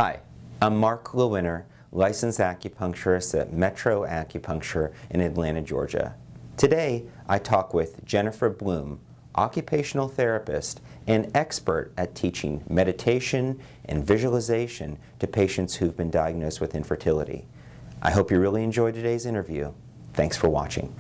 Hi, I'm Mark Lewinter, licensed acupuncturist at Metro Acupuncture in Atlanta, Georgia. Today, I talk with Jennifer Bloome, occupational therapist and expert at teaching meditation and visualization to patients who've been diagnosed with infertility. I hope you really enjoyed today's interview. Thanks for watching.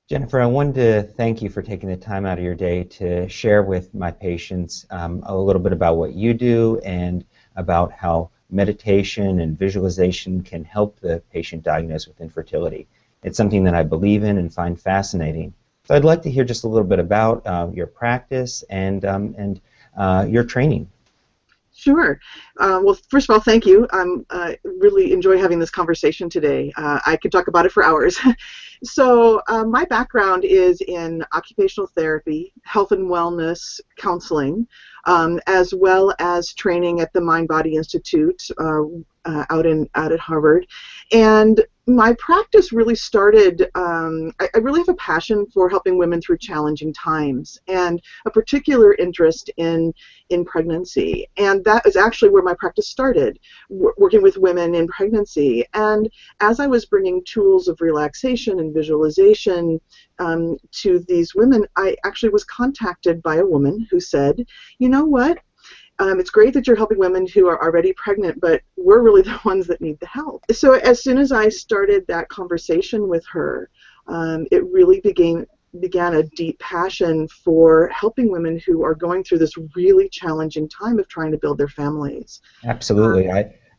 Jennifer, I wanted to thank you for taking the time out of your day to share with my patients a little bit about what you do and about how meditation and visualization can help the patient diagnosed with infertility. It's something that I believe in and find fascinating. So I'd like to hear just a little bit about your practice and your training. Sure. Well, first of all, thank you. I really enjoy having this conversation today. I could talk about it for hours. So my background is in occupational therapy, health and wellness counseling, as well as training at the Mind Body Institute out at Harvard. And my practice really started, I really have a passion for helping women through challenging times and a particular interest in pregnancy. And that is actually where my practice started, working with women in pregnancy. And as I was bringing tools of relaxation and visualization to these women, I actually was contacted by a woman who said, you know what? It's great that you're helping women who are already pregnant, but we're really the ones that need the help. So as soon as I started that conversation with her, it really began a deep passion for helping women who are going through this really challenging time of trying to build their families. Absolutely.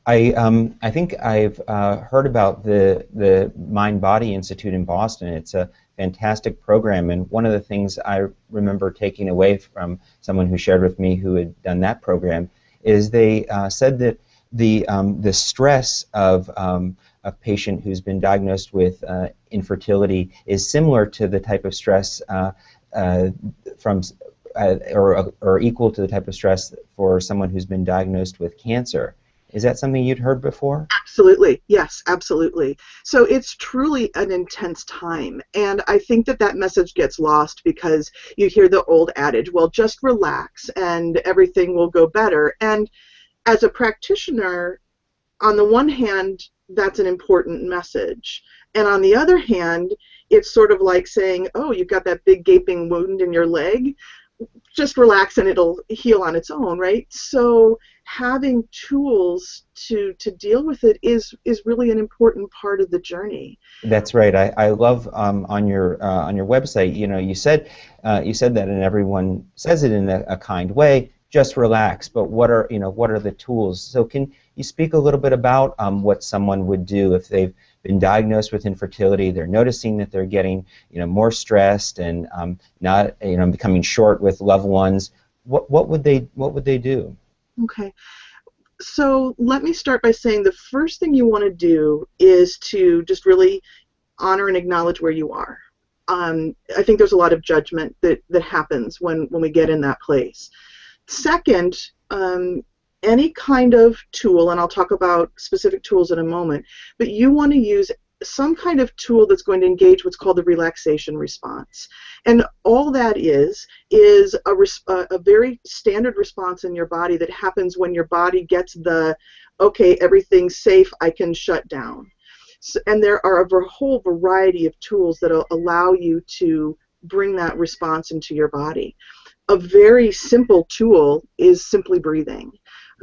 I think I've heard about the Mind Body Institute in Boston. It's a fantastic program, and one of the things I remember taking away from someone who shared with me who had done that program is they said that the stress of a patient who's been diagnosed with infertility is similar to the type of stress or equal to the type of stress for someone who's been diagnosed with cancer. Is that something you'd heard before? Absolutely. Yes, absolutely. So it's truly an intense time. And I think that message gets lost because you hear the old adage, well, just relax and everything will go better. And as a practitioner, on the one hand, that's an important message. And on the other hand, it's sort of like saying, oh, you've got that big gaping wound in your leg. Just relax and it'll heal on its own, right? So having tools to deal with it is really an important part of the journey. That's right. I love on your website. You said that, and everyone says it in a kind way. Just relax. But what are the tools? So can you speak a little bit about what someone would do if they've been diagnosed with infertility? They're noticing that they're getting more stressed and not becoming short with loved ones. What would they do? Okay. So let me start by saying the first thing you want to do is to just really honor and acknowledge where you are. I think there's a lot of judgment that happens when we get in that place. Second, any kind of tool, and I'll talk about specific tools in a moment, but you want to use some kind of tool that's going to engage what's called the relaxation response. And all that is a very standard response in your body that happens when your body gets the, okay, everything's safe, I can shut down. So, and there are a whole variety of tools that will allow you to bring that response into your body. A very simple tool is simply breathing.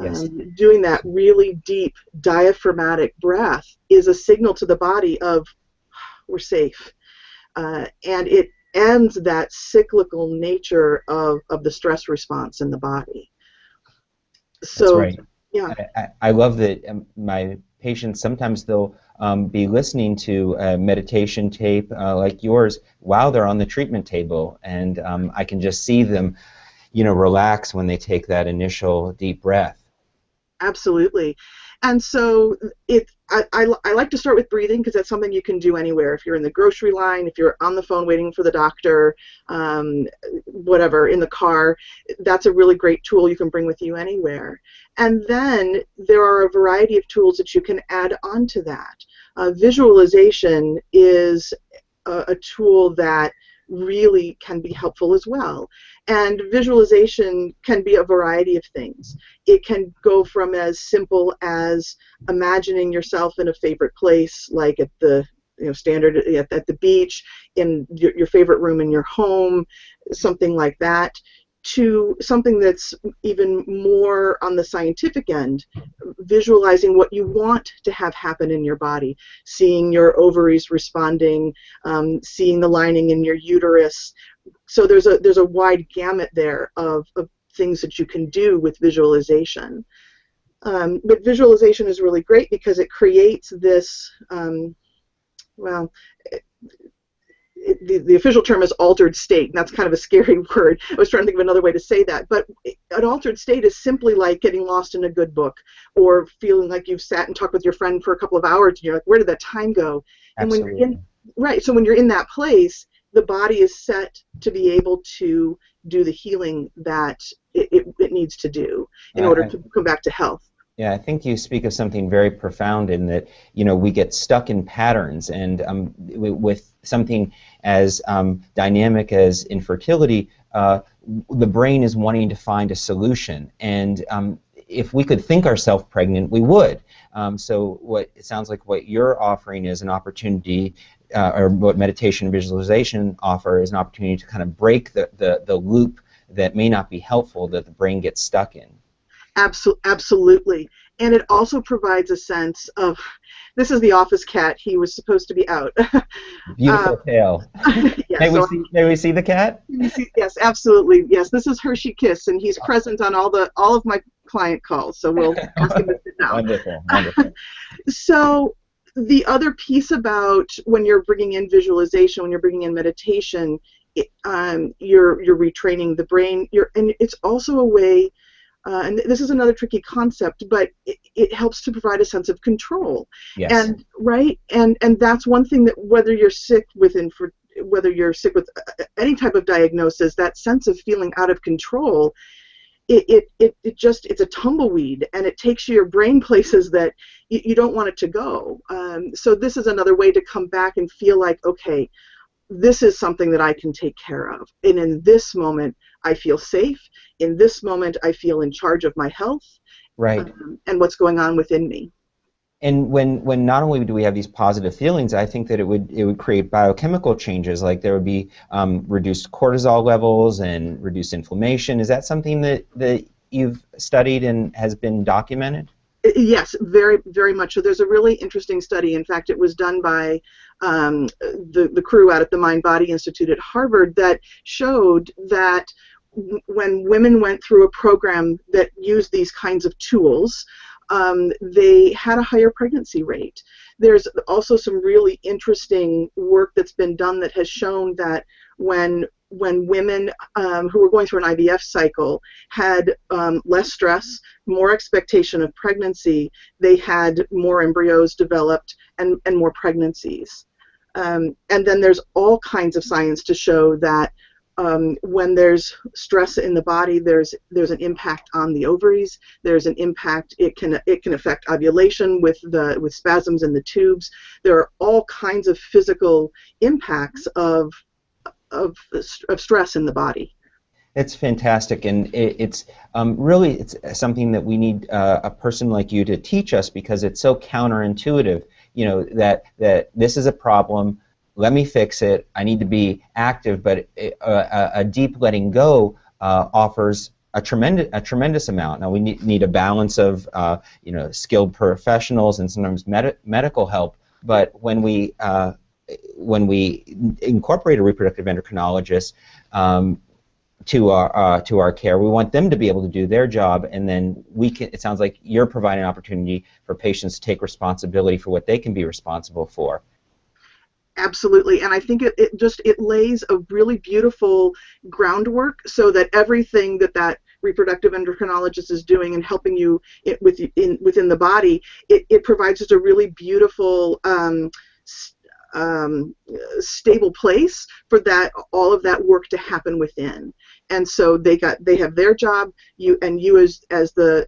Yes. Doing that really deep diaphragmatic breath is a signal to the body of we're safe. And it ends that cyclical nature of the stress response in the body. So, that's right. Yeah. I love that my patients, sometimes they'll be listening to a meditation tape like yours while they're on the treatment table, and I can just see them relax when they take that initial deep breath. Absolutely. And so I like to start with breathing because that's something you can do anywhere. If you're in the grocery line, if you're on the phone waiting for the doctor, whatever, in the car, that's a really great tool you can bring with you anywhere. And then there are a variety of tools that you can add onto that. Visualization is a tool that really can be helpful as well. And visualization can be a variety of things. It can go from as simple as imagining yourself in a favorite place, like at the standard at the beach, in your favorite room in your home, something like that, to something that's even more on the scientific end, visualizing what you want to have happen in your body, seeing your ovaries responding, seeing the lining in your uterus. So there's a wide gamut there of things that you can do with visualization. But visualization is really great because it creates this, the official term is altered state, and that's kind of a scary word. I was trying to think of another way to say that, but an altered state is simply like getting lost in a good book, or feeling like you've sat and talked with your friend for a couple of hours and you're like, where did that time go? Absolutely. And when you're in, so when you're in that place, the body is set to be able to do the healing that it needs to do in order to come back to health. Yeah, I think you speak of something very profound in that, we get stuck in patterns, and with something as dynamic as infertility, the brain is wanting to find a solution, and if we could think ourselves pregnant, we would. So what it sounds like what you're offering is an opportunity, or what meditation and visualization offer is an opportunity to kind of break the loop that may not be helpful, that the brain gets stuck in. Absolutely. And it also provides a sense of, this is the office cat, he was supposed to be out. Beautiful tail. Yeah, May we see the cat? Yes, absolutely. Yes, this is Hershey Kiss, and he's present on all of my client calls, so we'll ask him to sit down. Wonderful, wonderful. So the other piece about when you're bringing in visualization, when you're bringing in meditation, you're retraining the brain, and it's also a way, and this is another tricky concept, but it helps to provide a sense of control. Yes. And right, and that's one thing that whether you're sick with any type of diagnosis, that sense of feeling out of control, it's a tumbleweed, and it takes your brain places that you don't want it to go. So this is another way to come back and feel like, okay, this is something that I can take care of. And in this moment, I feel safe. In this moment, I feel in charge of my health, right, and what's going on within me. And when not only do we have these positive feelings, I think that it would create biochemical changes, like there would be reduced cortisol levels and reduced inflammation. Is that something that you've studied and has been documented? Yes, very, very much. So there's a really interesting study. In fact, it was done by the crew out at the Mind Body Institute at Harvard that showed that when women went through a program that used these kinds of tools, they had a higher pregnancy rate. There's also some really interesting work that's been done that has shown that when women who were going through an IVF cycle had less stress, more expectation of pregnancy, they had more embryos developed and more pregnancies. And then there's all kinds of science to show that when there's stress in the body, there's an impact on the ovaries. There's an impact. It can affect ovulation with spasms in the tubes. There are all kinds of physical impacts of stress in the body. It's fantastic, and it's really something that we need a person like you to teach us, because it's so counterintuitive. That this is a problem. Let me fix it. I need to be active, but a deep letting go offers a tremendous amount. Now we need a balance of skilled professionals and sometimes medical help. But when we incorporate a reproductive endocrinologist to our care, we want them to be able to do their job, and then it sounds like you're providing an opportunity for patients to take responsibility for what they can be responsible for. Absolutely, and I think it lays a really beautiful groundwork so that everything that reproductive endocrinologist is doing and helping you within the body, it provides just a really beautiful stable place for all of that work to happen within. And so they have their job. You as the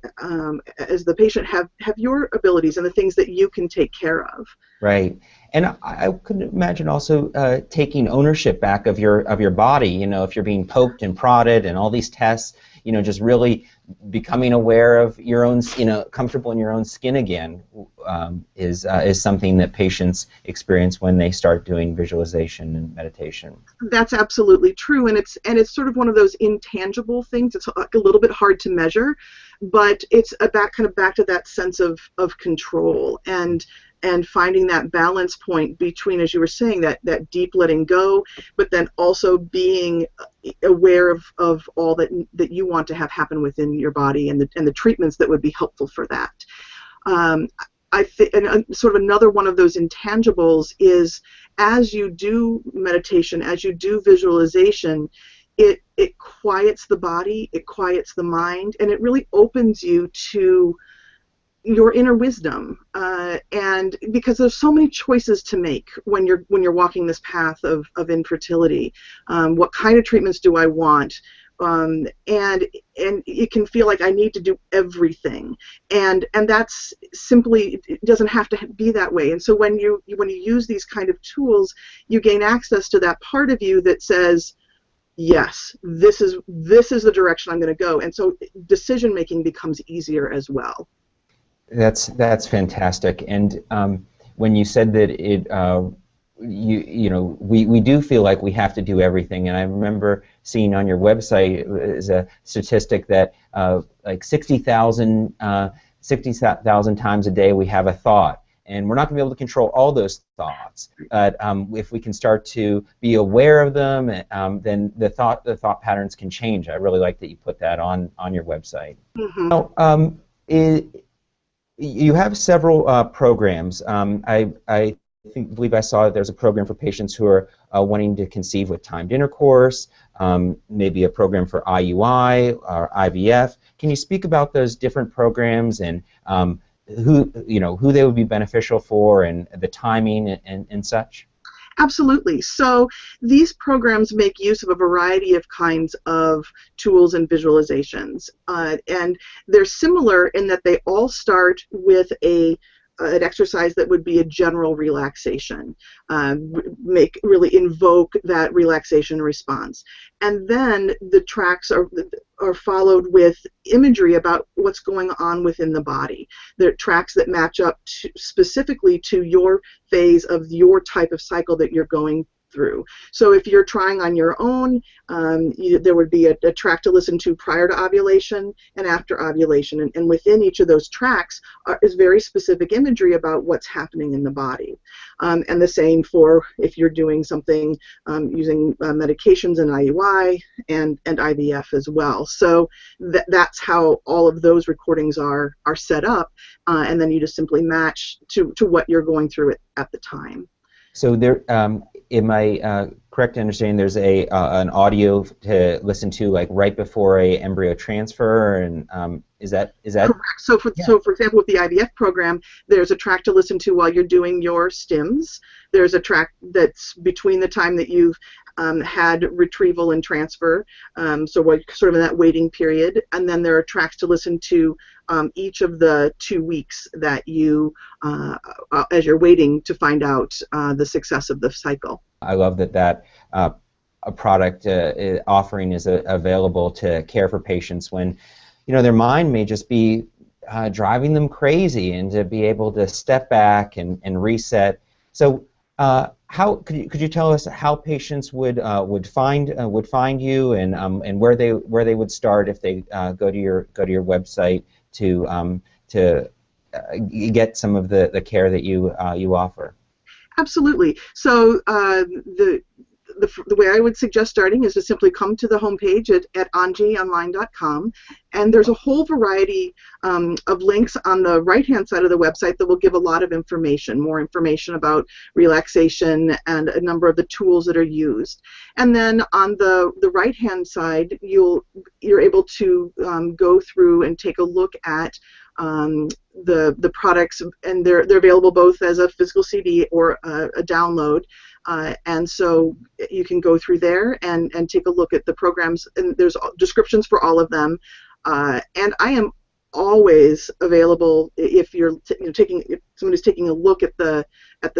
patient have your abilities and the things that you can take care of. Right. And I could imagine also taking ownership back of your body. You know, if you're being poked and prodded and all these tests, you know, just really becoming aware of your own, you know, comfortable in your own skin again, is something that patients experience when they start doing visualization and meditation. That's absolutely true, and it's sort of one of those intangible things. It's a little bit hard to measure, but it's back to that sense of control and finding that balance point between, as you were saying, that deep letting go, but then also being aware of all that you want to have happen within your body, and the treatments that would be helpful for that. And sort of another one of those intangibles is, as you do meditation, as you do visualization, it quiets the body, it quiets the mind, and it really opens you to your inner wisdom. And because there's so many choices to make when you're walking this path of infertility. What kind of treatments do I want? And it can feel like I need to do everything, and that's simply, it doesn't have to be that way. And so when you use these kind of tools, you gain access to that part of you that says, yes, this is the direction I'm going to go, and so decision making becomes easier as well. That's fantastic. And when you said that it, you know, we do feel like we have to do everything. And I remember seeing on your website is a statistic that like 60,000 times a day we have a thought. And we're not going to be able to control all those thoughts. But if we can start to be aware of them, then the thought patterns can change. I really like that you put that on your website. Mm-hmm. Now, you have several programs. I believe I saw that there's a program for patients who are wanting to conceive with timed intercourse, maybe a program for IUI or IVF. Can you speak about those different programs and who they would be beneficial for, and the timing and such? Absolutely. So these programs make use of a variety of kinds of tools and visualizations, and they're similar in that they all start with an exercise that would be a general relaxation, really invoke that relaxation response, and then the tracks are followed with imagery about what's going on within the body. They're tracks that match up specifically to your phase of your type of cycle that you're going through. So if you're trying on your own, there would be a track to listen to prior to ovulation and after ovulation, and within each of those tracks is very specific imagery about what's happening in the body. And the same for if you're doing something using medications and IUI and IVF as well. So that's how all of those recordings are set up, and then you just simply match to what you're going through at the time. So there, am I correct in understanding there's an audio to listen to like right before a embryo transfer, and is that correct? So for example, with the IVF program, there's a track to listen to while you're doing your stims. There's a track that's between the time that you've had retrieval and transfer, so what sort of in that waiting period, and then there are tracks to listen to each of the 2 weeks that you, as you're waiting to find out the success of the cycle. I love that a product offering is available to care for patients when, you know, their mind may just be driving them crazy, and to be able to step back and reset. So how could you tell us how patients would find you, and where they would start if they go to your website to get some of the care that you offer? Absolutely. So the way I would suggest starting is to simply come to the homepage at anjionline.com, and there's a whole variety of links on the right-hand side of the website that will give a lot of information, more information about relaxation and a number of the tools that are used. And then on the right-hand side, you're able to go through and take a look at the products, and they're available both as a physical CD or a download, and so you can go through there and take a look at the programs, and there's descriptions for all of them, and I am always available if you're if someone is taking a look at the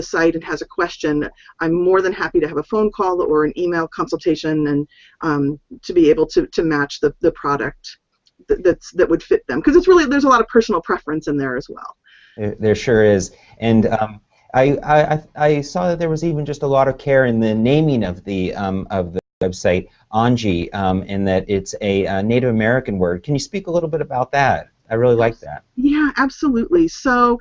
site and has a question. I'm more than happy to have a phone call or an email consultation, and to be able to match the product that would fit them, because it's really, there's a lot of personal preference in there as well. There sure is, and I saw that there was even just a lot of care in the naming of the website, Anji, and that it's a Native American word. Can you speak a little bit about that? I really like that. Yeah, absolutely. So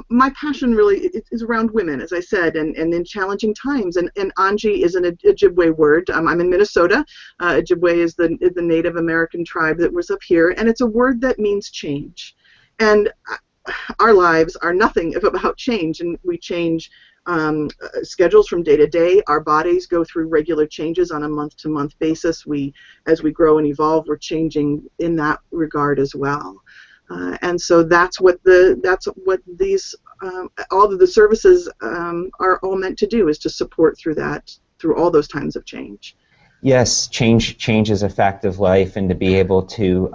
my passion really is around women, as I said, and in challenging times. And Anji is an Ojibwe word. I'm in Minnesota. Ojibwe is the Native American tribe that was up here, and it's a word that means change. And our lives are nothing about change, and we change schedules from day to day. Our bodies go through regular changes on a month-to-month basis. As we grow and evolve, we're changing in that regard as well. And so that's what these all of the services are all meant to do, is to support through all those times of change. Yes, change is a fact of life, and to be able to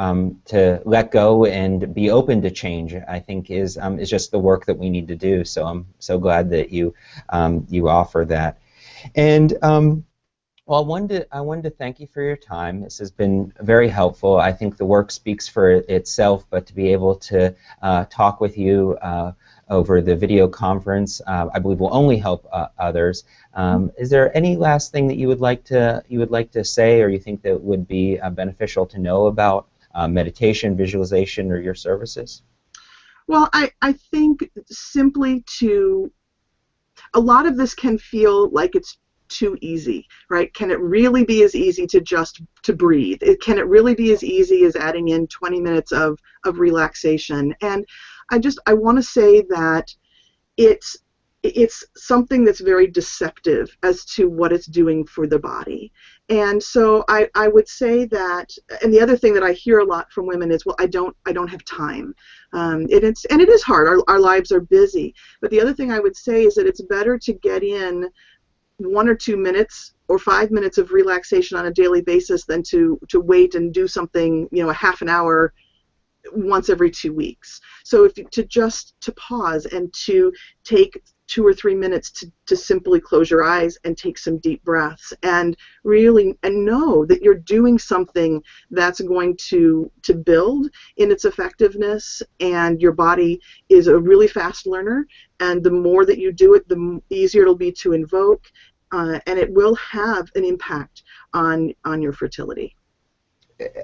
let go and be open to change, I think is just the work that we need to do. So I'm so glad that you offer that. And well, I wanted to thank you for your time. This has been very helpful. I think the work speaks for itself, but to be able to talk with you over the video conference, I believe will only help others. Is there any last thing that you would like to say, or you think that would be beneficial to know about meditation, visualization, or your services? Well, I think simply a lot of this can feel like it's too easy, right? Can it really be as easy to breathe? Can it really be as easy as adding in 20 minutes of relaxation? And I want to say that it's something that's very deceptive as to what it's doing for the body. And so I would say that, and the other thing that I hear a lot from women is, well, I don't have time. And it is hard. Our lives are busy. But the other thing I would say is that it's better to get in 1 or 2 minutes or 5 minutes of relaxation on a daily basis than to wait and do something, a half an hour once every 2 weeks. So to pause and to take 2 or 3 minutes to simply close your eyes and take some deep breaths, and really know that you're doing something that's going to build in its effectiveness, and your body is a really fast learner, and the more that you do it, the easier it'll be to invoke, and it will have an impact on your fertility.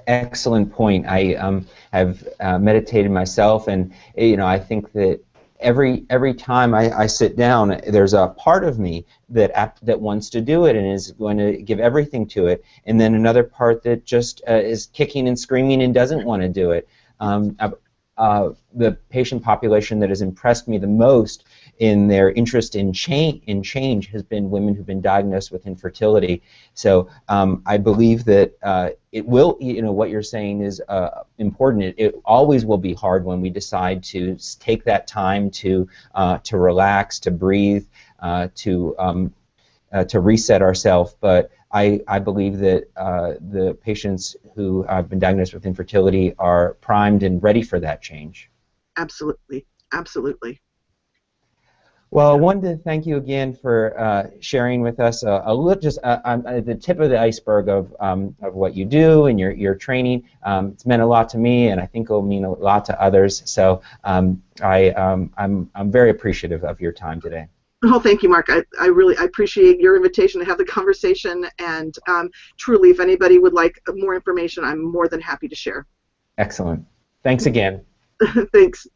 Excellent point. I have meditated myself, and I think that every time I sit down, there's a part of me that wants to do it and is going to give everything to it, and then another part that just is kicking and screaming and doesn't want to do it. The patient population that has impressed me the most in their interest in change has been women who've been diagnosed with infertility. So I believe that it will, what you're saying is important. It always will be hard when we decide to take that time to relax, to breathe, to reset ourselves. But I believe that the patients who have been diagnosed with infertility are primed and ready for that change. Absolutely, absolutely. Well, I wanted to thank you again for sharing with us the tip of the iceberg of what you do and your training. It's meant a lot to me, and I think it will mean a lot to others. So I'm very appreciative of your time today. Oh, thank you, Mark. I really appreciate your invitation to have the conversation, and truly, if anybody would like more information, I'm more than happy to share. Excellent. Thanks again. Thanks.